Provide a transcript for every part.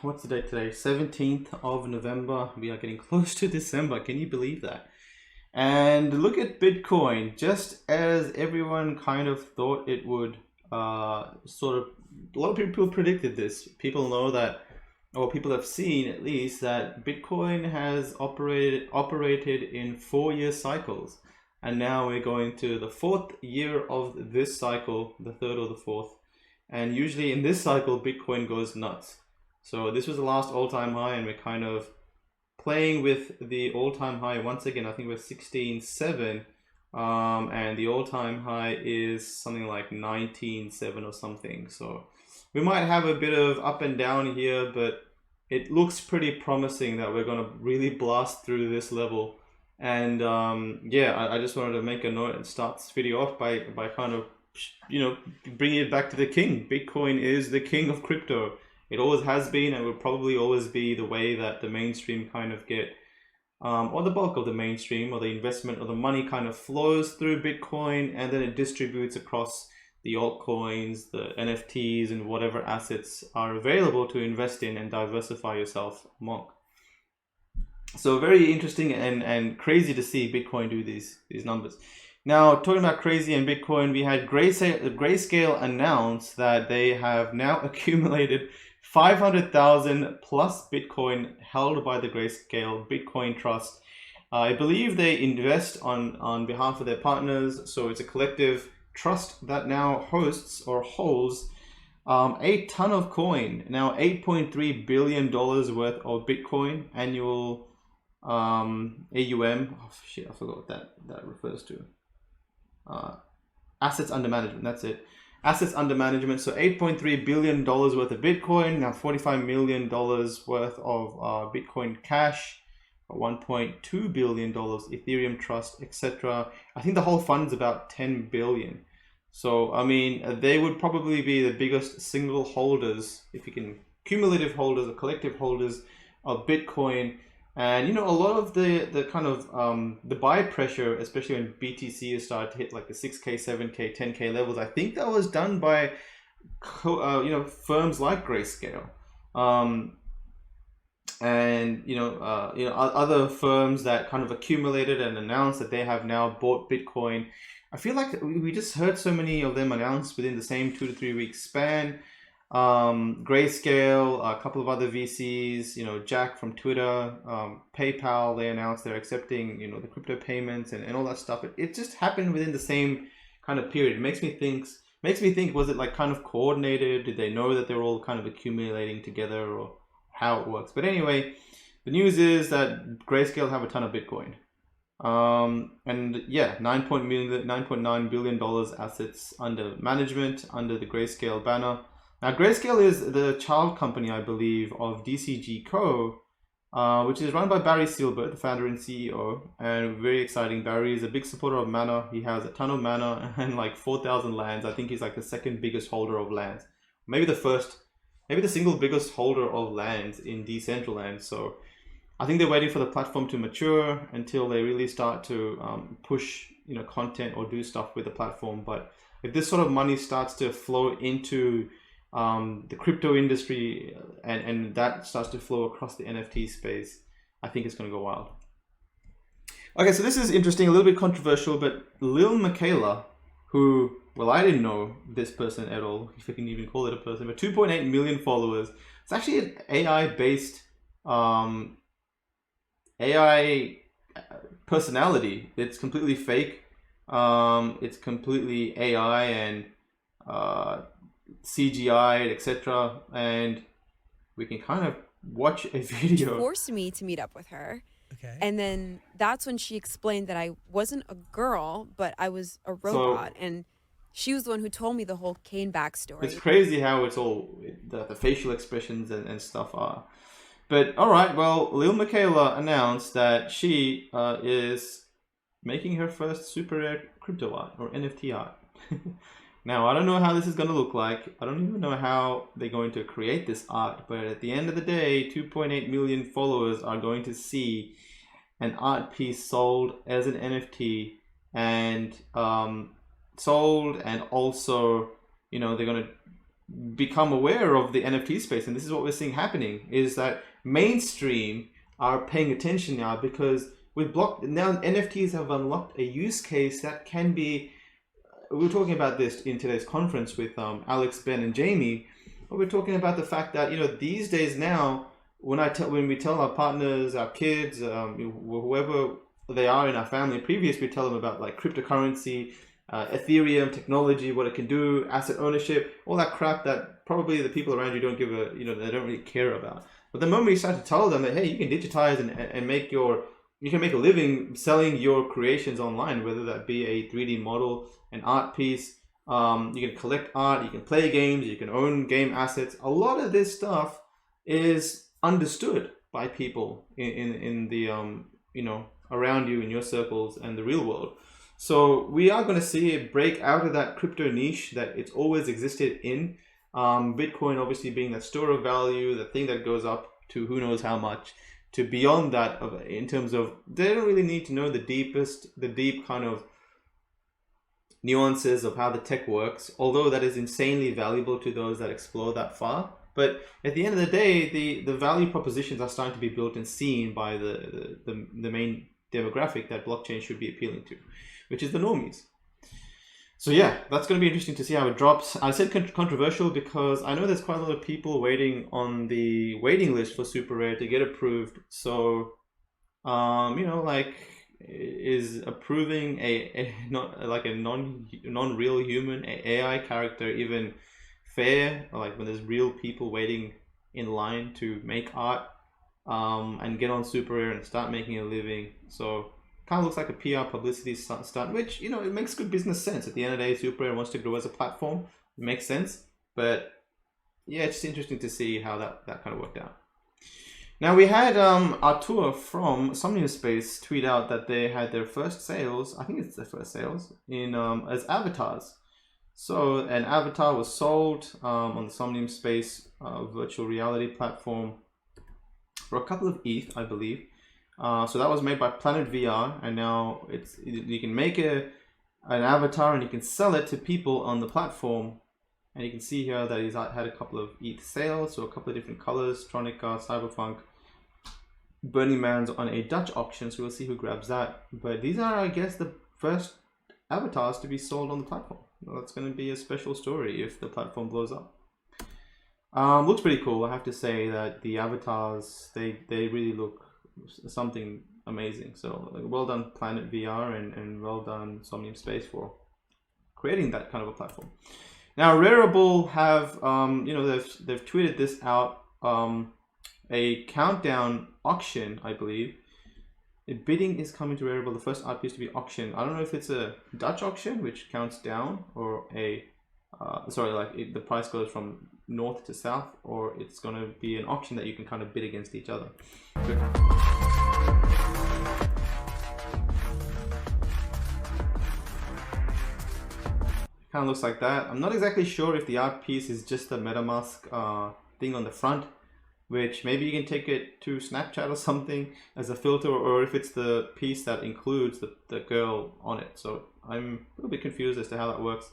what's the date today? 17th of November. We are getting close to December. Can you believe that? And look at Bitcoin, just as everyone kind of thought it would, sort of, a lot of people predicted this. People know that, or people have seen at least, that Bitcoin has operated in 4-year cycles. And now we're going to the 4th year of this cycle, the 3rd or the 4th. And usually in this cycle, Bitcoin goes nuts. So this was the last all-time high, and we're kind of playing with the all-time high once again. I think we're 16.7, and the all-time high is something like 19.7 or something. So we might have a bit of up and down here, but it looks pretty promising that we're going to really blast through this level. And yeah, I just wanted to make a note and start this video off by kind of, bringing it back to the king. Bitcoin is the king of crypto. It always has been, and will probably always be the way that the mainstream kind of get, or the bulk of the mainstream, or the investment, or the money kind of flows through Bitcoin, and then it distributes across the altcoins, the NFTs, and whatever assets are available to invest in and diversify yourself among. So very interesting and crazy to see Bitcoin do these numbers. Now, talking about crazy and Bitcoin, we had Grayscale announce that they have now accumulated 500,000 plus Bitcoin held by the Grayscale Bitcoin Trust. I believe they invest on behalf of their partners, so it's a collective trust that now hosts or holds a ton of coin. Now, $8.3 billion worth of Bitcoin annual AUM. Oh shit, I forgot what that refers to. Assets under management, that's it. Assets under management. So $8.3 billion worth of Bitcoin, now $45 million worth of Bitcoin Cash, $1.2 billion Ethereum Trust, etc. I think the whole fund's about 10 billion. So, I mean, they would probably be the biggest single holders, if you can, cumulative holders or collective holders of Bitcoin. And, a lot of the kind of the buy pressure, especially when BTC has started to hit like the 6K, 7K, 10K levels, I think that was done by, firms like Grayscale. And, other firms that kind of accumulated and announced that they have now bought Bitcoin. I feel like we just heard so many of them announce within the same 2 to 3 week span. Grayscale, a couple of other VCs, Jack from Twitter, PayPal, they announced they're accepting, the crypto payments and all that stuff. It just happened within the same kind of period. It makes me think, was it like kind of coordinated? Did they know that they're all kind of accumulating together, or how it works? But anyway, the news is that Grayscale have a ton of Bitcoin. And yeah, $9.9 billion assets under management under the Grayscale banner. Now, Grayscale is the child company, I believe, of DCG Co., which is run by Barry Silbert, the founder and CEO, and very exciting. Barry is a big supporter of Mana. He has a ton of Mana and like 4,000 lands. I think he's like the second biggest holder of lands. Maybe the single biggest holder of lands in Decentraland. So I think they're waiting for the platform to mature until they really start to push, content or do stuff with the platform. But if this sort of money starts to flow into the crypto industry and that starts to flow across the NFT space, I think it's going to go wild. Okay, so this is interesting, a little bit controversial, but Lil Michaela, who, well, I didn't know this person at all, if I can even call it a person, but 2.8 million followers. It's actually an AI-based AI personality. It's completely fake. It's completely AI and CGI, etc. And we can kind of watch a video. She forced me to meet up with her. Okay. And then that's when she explained that I wasn't a girl, but I was a robot. And she was the one who told me the whole Kane backstory. It's crazy how it's all, the facial expressions and stuff are. But all right, well, Lil Michaela announced that she is making her first super rare crypto art, or NFT art. Now, I don't know how this is going to look like. I don't even know how they're going to create this art. But at the end of the day, 2.8 million followers are going to see an art piece sold as an NFT and sold, and also, they're going to become aware of the NFT space, and this is what we're seeing happening, is that mainstream are paying attention now, because with now NFTs have unlocked a use case that can be. We were talking about this in today's conference with Alex, Ben, and Jamie. But we're talking about the fact that these days now, when we tell our partners, our kids, whoever they are in our family, previous we tell them about like cryptocurrency, Ethereum technology, what it can do, asset ownership, all that crap that probably the people around you don't give a they don't really care about. But the moment you start to tell them that, hey, you can digitize and you can make a living selling your creations online, whether that be a 3D model, an art piece, you can collect art, you can play games, you can own game assets. A lot of this stuff is understood by people in the around you in your circles and the real world. So we are going to see it break out of that crypto niche that it's always existed in. Bitcoin obviously being that store of value, the thing that goes up to who knows how much, to beyond that, in terms of they don't really need to know the deep kind of nuances of how the tech works, although that is insanely valuable to those that explore that far. But at the end of the day, the value propositions are starting to be built and seen by the main demographic that blockchain should be appealing to, which is the normies. So yeah, that's going to be interesting to see how it drops. I said controversial because I know there's quite a lot of people waiting on the waiting list for Super Rare to get approved. So, is approving a non-real human, AI character even fair? Like when there's real people waiting in line to make art and get on Super Rare and start making a living. So kind of looks like a PR publicity stunt, which it makes good business sense. At the end of the day, Super Rare wants to grow as a platform. It makes sense, but yeah, it's just interesting to see how that kind of worked out. Now we had Artur from Somnium Space tweet out that they had their first sales. I think it's their first sales in as avatars. So an avatar was sold on the Somnium Space virtual reality platform for a couple of ETH, I believe. So that was made by Planet VR, and now you can make an avatar and you can sell it to people on the platform. And you can see here that he's had a couple of ETH sales, so a couple of different colors: Tronica, Cyberpunk, Burning Man's on a Dutch auction. So we'll see who grabs that. But these are, I guess, the first avatars to be sold on the platform. Well, that's going to be a special story if the platform blows up. Looks pretty cool. I have to say that the avatars, they really look something amazing. So well done Planet VR and well done Somnium Space for creating that kind of a platform. Now Rarible have they've tweeted this out, a countdown auction, I believe. Bidding is coming to Rarible, the first art piece to be auctioned. I don't know if it's a Dutch auction which counts down, or a the price goes from north to south, or it's going to be an auction that you can kind of bid against each other. Kind of looks like that. I'm not exactly sure if the art piece is just the MetaMask thing on the front, which maybe you can take it to Snapchat or something as a filter, or if it's the piece that includes the girl on it. So I'm a little bit confused as to how that works.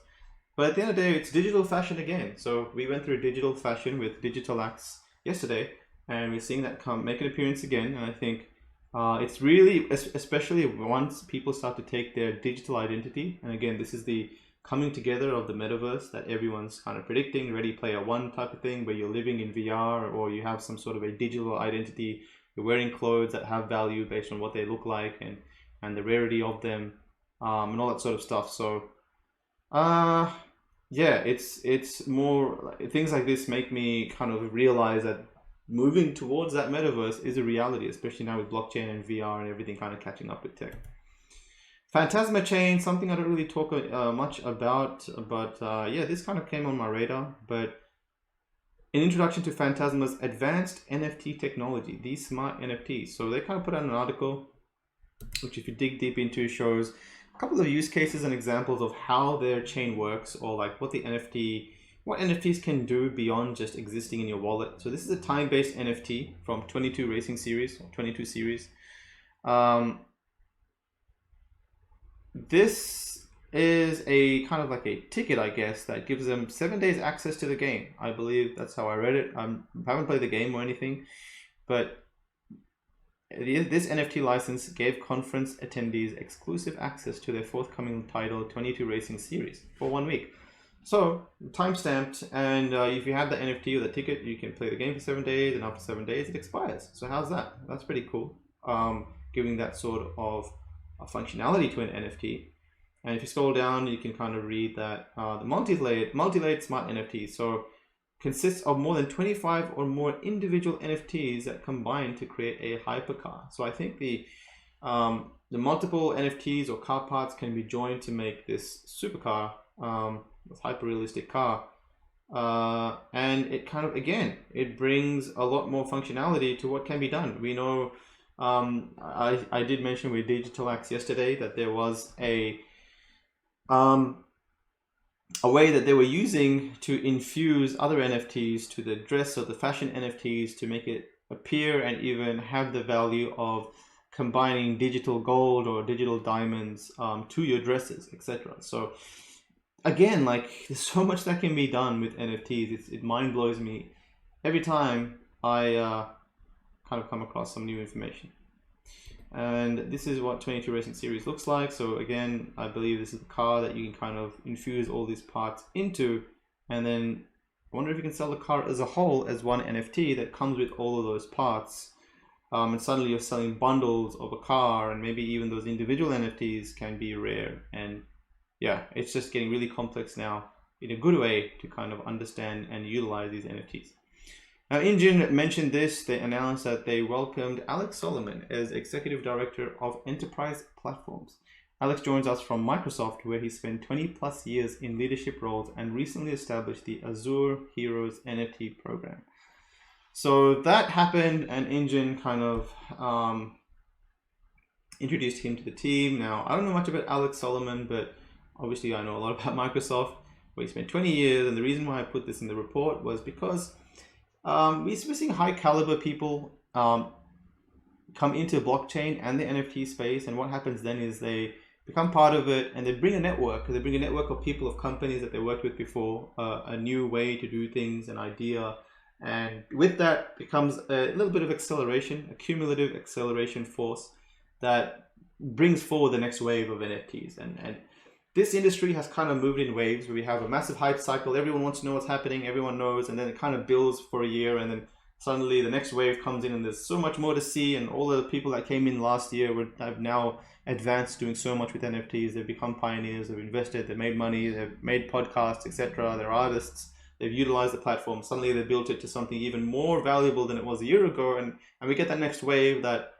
But at the end of the day, it's digital fashion again. So we went through digital fashion with Digital Acts yesterday, and we're seeing that make an appearance again. And I think it's really, especially once people start to take their digital identity, and again, this is the coming together of the metaverse that everyone's kind of predicting, Ready Player One type of thing, where you're living in VR or you have some sort of a digital identity. You're wearing clothes that have value based on what they look like and the rarity of them, and all that sort of stuff. So yeah, it's more things like this make me kind of realize that moving towards that metaverse is a reality, especially now with blockchain and VR and everything kind of catching up with tech. Phantasma chain, something I don't really talk much about, but yeah, this kind of came on my radar. But an introduction to Phantasma's advanced NFT technology, these smart NFTs. So they kind of put out an article, which if you dig deep into, shows a couple of use cases and examples of how their chain works, or like what NFTs can do beyond just existing in your wallet. So this is a time-based NFT from 22 Racing Series, or 22 series. This is a kind of like a ticket, I guess, that gives them 7 days access to the game. I believe that's how I read it. I haven't played the game or anything, but this NFT license gave conference attendees exclusive access to their forthcoming title 22 Racing Series for 1 week. So, time stamped, and if you have the NFT or the ticket, you can play the game for 7 days, and after 7 days, it expires. So, how's that? That's pretty cool. Giving that sort of functionality to an NFT. And if you scroll down, you can kind of read that the multi-layered smart NFTs consists of more than 25 or more individual NFTs that combine to create a hypercar. So I think the multiple NFTs or car parts can be joined to make this supercar, this hyper-realistic car. And it kind of, again, it brings a lot more functionality to what can be done. We know, I did mention with Digital Axe yesterday that there was a way that they were using to infuse other NFTs to the dress or the fashion NFTs to make it appear and even have the value of combining digital gold or digital diamonds to your dresses, etc. So again, like, there's so much that can be done with NFTs. It mind blows me every time I kind of come across some new information. And this is what 22 Racing Series looks like. So again, I believe this is the car that you can kind of infuse all these parts into, and then I wonder if you can sell the car as a whole as one NFT that comes with all of those parts. And suddenly you're selling bundles of a car, and maybe even those individual NFTs can be rare. And yeah, it's just getting really complex now in a good way to kind of understand and utilize these NFTs. Now, Enjin mentioned this. They announced that they welcomed Alex Solomon as Executive Director of Enterprise Platforms. Alex joins us from Microsoft, where he spent 20 plus years in leadership roles and recently established the Azure Heroes NFT program. So that happened, and Enjin kind of introduced him to the team. Now, I don't know much about Alex Solomon, but obviously I know a lot about Microsoft, where he spent 20 years. And the reason why I put this in the report was because we're seeing high caliber people come into blockchain and the NFT space, and what happens then is they become part of it, and they bring a network. They bring a network of people, of companies that they worked with before, a new way to do things, an idea, and with that becomes a little bit of acceleration, a cumulative acceleration force that brings forward the next wave of NFTs. And this industry has kind of moved in waves, where we have a massive hype cycle. Everyone wants to know what's happening. Everyone knows. And then it kind of builds for a year. And then suddenly the next wave comes in, and there's so much more to see. And all the people that came in last year have now advanced, doing so much with NFTs. They've become pioneers. They've invested. They've made money. They've made podcasts, etc. They're artists. They've utilized the platform. Suddenly they built it to something even more valuable than it was a year ago. And we get that next wave that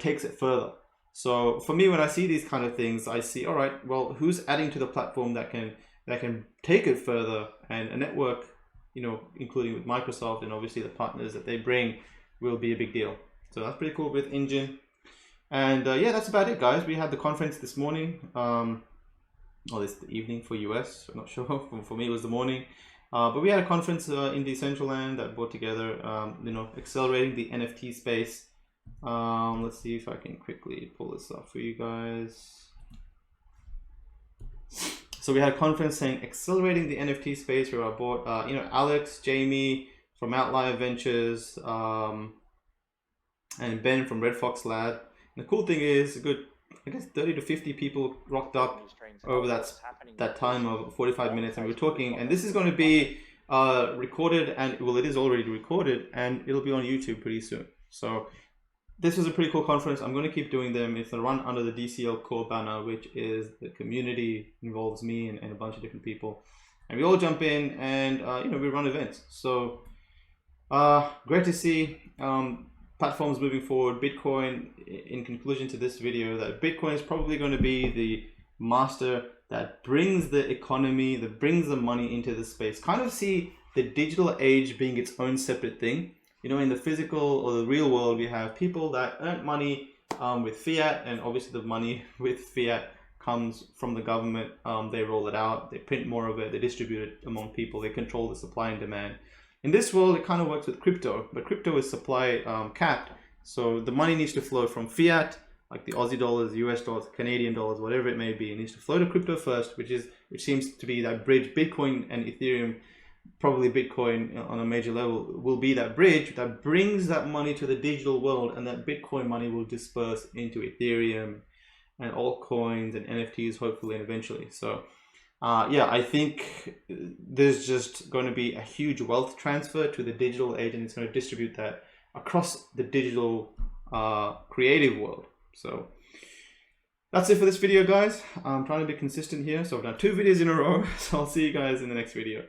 takes it further. So for me, when I see these kind of things, I see, all right, well, who's adding to the platform that can take it further? And a network, including with Microsoft and obviously the partners that they bring, will be a big deal. So that's pretty cool with Enjin. And yeah, that's about it, guys. We had the conference this morning, this the evening for US. I'm not sure. For me, it was the morning. But we had a conference in Decentraland that brought together, accelerating the NFT space. Let's see if I can quickly pull this up for you guys. So we had a conference saying accelerating the NFT space, where I brought Alex, Jamie from Outlier Ventures, and Ben from Red Fox Lab. And the cool thing is, a good, I guess, 30 to 50 people rocked up over that time of 45 minutes, and we were talking. And this is going to be recorded, and well, it is already recorded, and it'll be on YouTube pretty soon. So this was a pretty cool conference. I'm going to keep doing them. It's a run under the DCL core banner, which is the community, involves me and a bunch of different people. And we all jump in, and we run events. So great to see platforms moving forward. Bitcoin, in conclusion to this video, that Bitcoin is probably going to be the master that brings the economy, that brings the money into the space. Kind of see the digital age being its own separate thing. In the physical or the real world, we have people that earn money with fiat, and obviously the money with fiat comes from the government. They roll it out, they print more of it, they distribute it among people, they control the supply and demand. In this world, it kind of works with crypto, but crypto is supply capped. So the money needs to flow from fiat like the Aussie dollars, US dollars, Canadian dollars, whatever it may be. It needs to flow to crypto first, which seems to be that bridge. Bitcoin and Ethereum, probably Bitcoin on a major level, will be that bridge that brings that money to the digital world, and that Bitcoin money will disperse into Ethereum and altcoins and NFTs, hopefully and eventually. So yeah, I think there's just going to be a huge wealth transfer to the digital age, and it's going to distribute that across the digital creative world. So that's it for this video, guys. I'm trying to be consistent here. So I've done 2 videos in a row. So I'll see you guys in the next video.